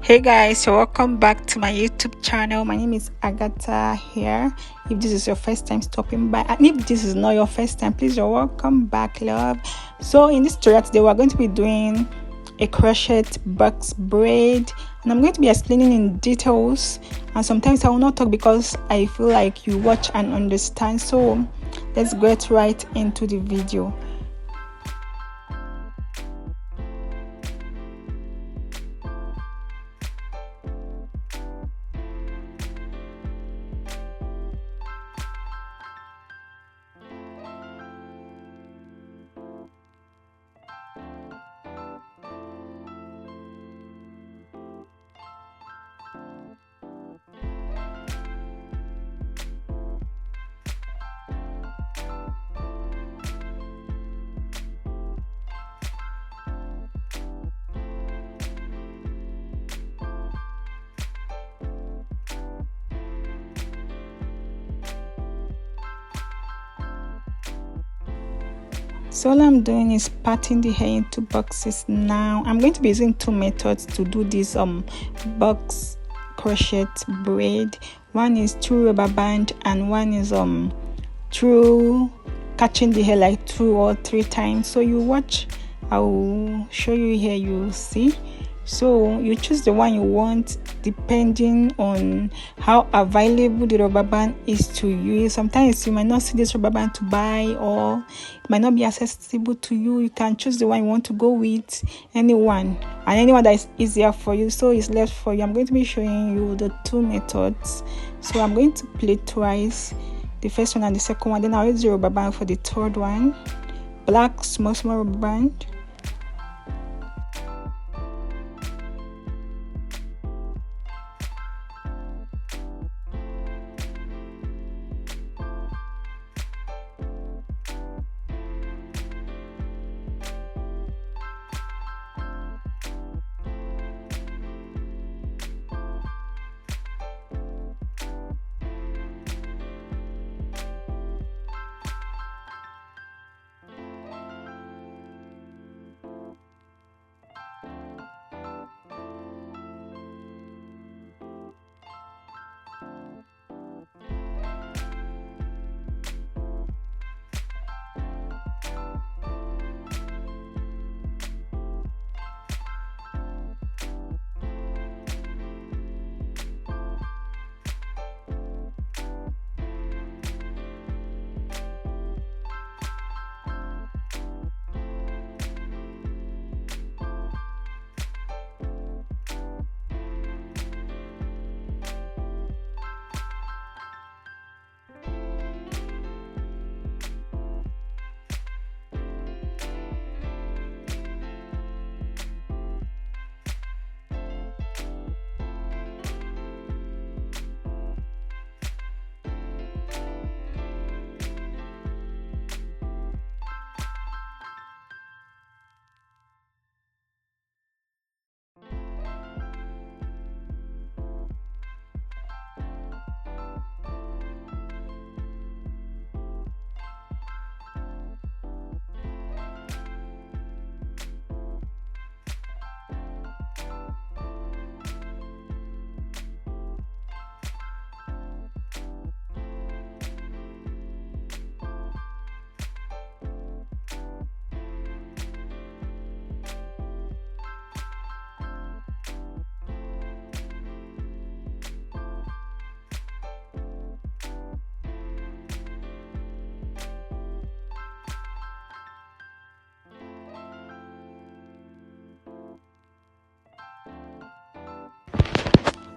Hey guys, so welcome back to my YouTube channel. My name is Agatha here. If this is your first time stopping by, and if this is not your first time, please you're welcome back, love. So in this tutorial today, we're going to be doing a crochet box braid, and I'm going to be explaining in details, and sometimes I will not talk because I feel like you watch and understand. So let's get right into the video. So all I'm doing is parting the hair into boxes. Now I'm going to be using two methods to do this box crochet braid. One is through rubber band and one is through catching the hair like 2 or 3 times. So you watch, I will show you here, you see. So you choose the one you want depending on how available the rubber band is to you. Sometimes you might not see this rubber band to buy, or it might not be accessible to you. You can choose the one you want to go with, anyone that is easier for you. So it's left for you. I'm going to be showing you the 2 methods. So I'm going to plait twice, the first one and the second one. Then I'll use the rubber band for the third one, black small rubber band.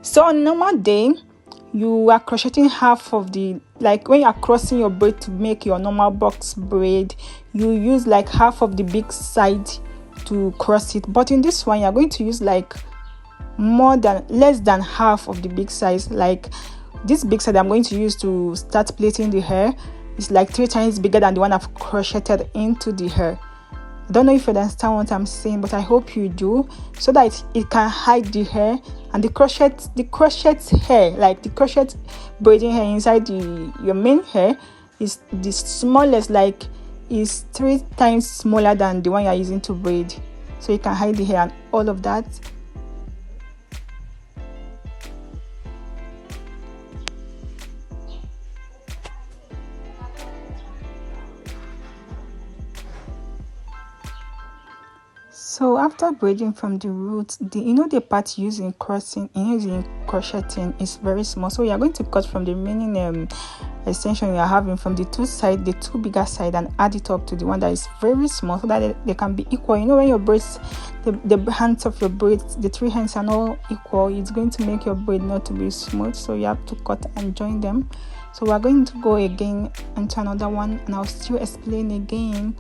So on a normal day, you are crocheting half of the, like when you are crossing your braid to make your normal box braid, you use like half of the big side to cross it. But in this one, you are going to use like less than half of the big size. Like this big side I'm going to use to start plaiting the hair is like 3 times bigger than the one I've crocheted into the hair. I don't know if you understand what I'm saying, but I hope you do, so that it can hide the hair and the crochet hair, like the crochet braiding hair inside your main hair is the smallest, like is 3 times smaller than the one you're using to braid, so you can hide the hair and all of that. So after braiding from the roots, the part using crocheting is very small, so you are going to cut from the remaining extension you are having from the two bigger side, and add it up to the one that is very small, so that they can be equal. When your braids, the hands of your braids, the three hands are not equal, it's going to make your braid not to be smooth, so you have to cut and join them. So we are going to go again into another one, and I'll still explain again.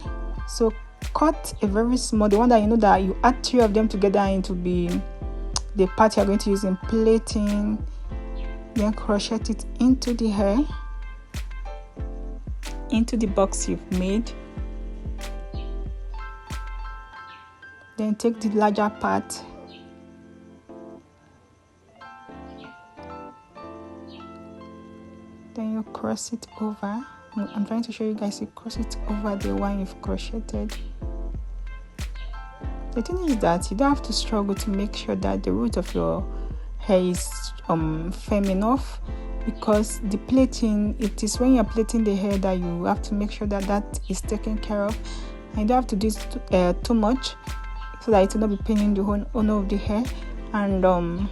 So cut a very small, the one that that you add three of them together into be the part you are going to use in plaiting. Then crochet it into the hair, into the box you've made. Then take the larger part, then you cross it over. I'm trying to show you guys, you cross it over the one you've crocheted. The thing is that you don't have to struggle to make sure that the root of your hair is firm enough, because the plaiting, it is when you're plaiting the hair that you have to make sure that that is taken care of, and you don't have to do it too much, so that it will not be paining the whole owner of the hair. And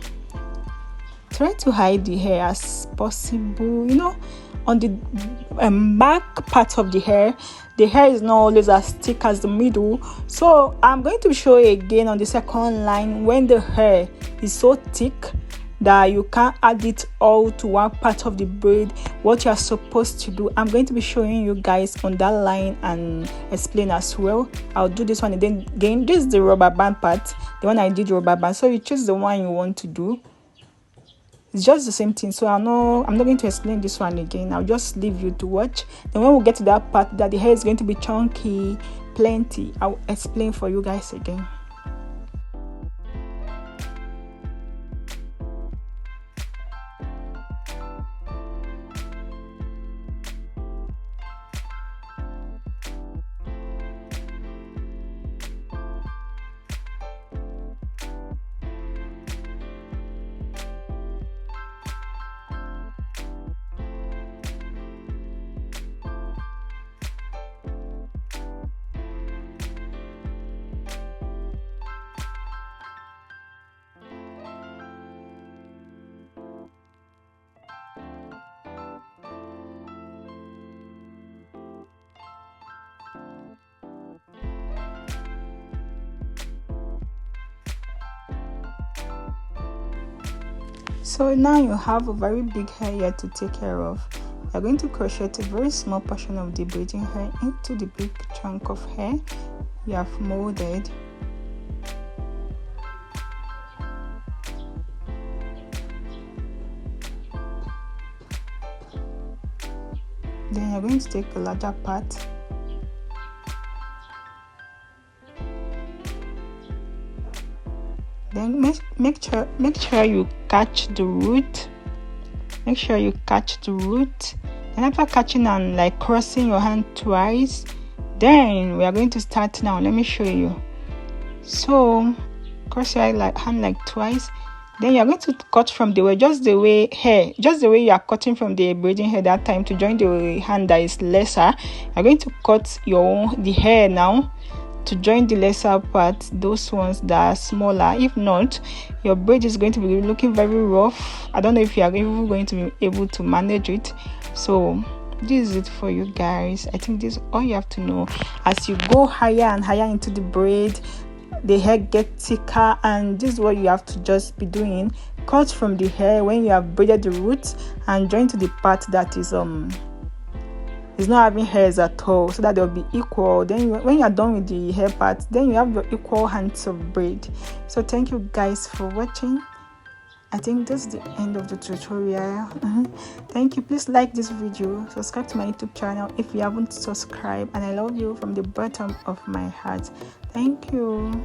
try to hide the hair as possible. On the back part of the hair is not always as thick as the middle, so I'm going to show you again on the second line when the hair is so thick that you can't add it all to one part of the braid, what you are supposed to do. I'm going to be showing you guys on that line and explain as well. I'll do this one, and then again, this is the rubber band part, the one I did rubber band, so you choose the one you want to do. It's just the same thing, so I'm not going to explain this one again. I'll just leave you to watch. Then when we get to that part that the hair is going to be chunky, plenty, I'll explain for you guys again. So now you have a very big hair here to take care of. You're going to crochet a very small portion of the braiding hair into the big chunk of hair you have molded. Then you're going to take a larger part, then make sure you catch the root. Make sure you catch the root, and after catching and like crossing your hand twice, then we are going to start now. Let me show you. So cross your hand like twice, then you are going to cut from the way, just the way you are cutting from the braiding hair that time to join the hand that is lesser. You're going to cut the hair now to join the lesser part, those ones that are smaller. If not, your braid is going to be looking very rough. I don't know if you are even going to be able to manage it. So this is it for you guys. I think this is all you have to know. As you go higher and higher into the braid, the hair gets thicker, and this is what you have to just be doing. Cut from the hair when you have braided the roots and join to the part that is not having hairs at all, so that they'll be equal. Then when you are done with the hair part, then you have your equal hands of braid. So thank you guys for watching. I think that's the end of the tutorial. Thank you. Please like this video, subscribe to my YouTube channel if you haven't subscribed, and I love you from the bottom of my heart. Thank you.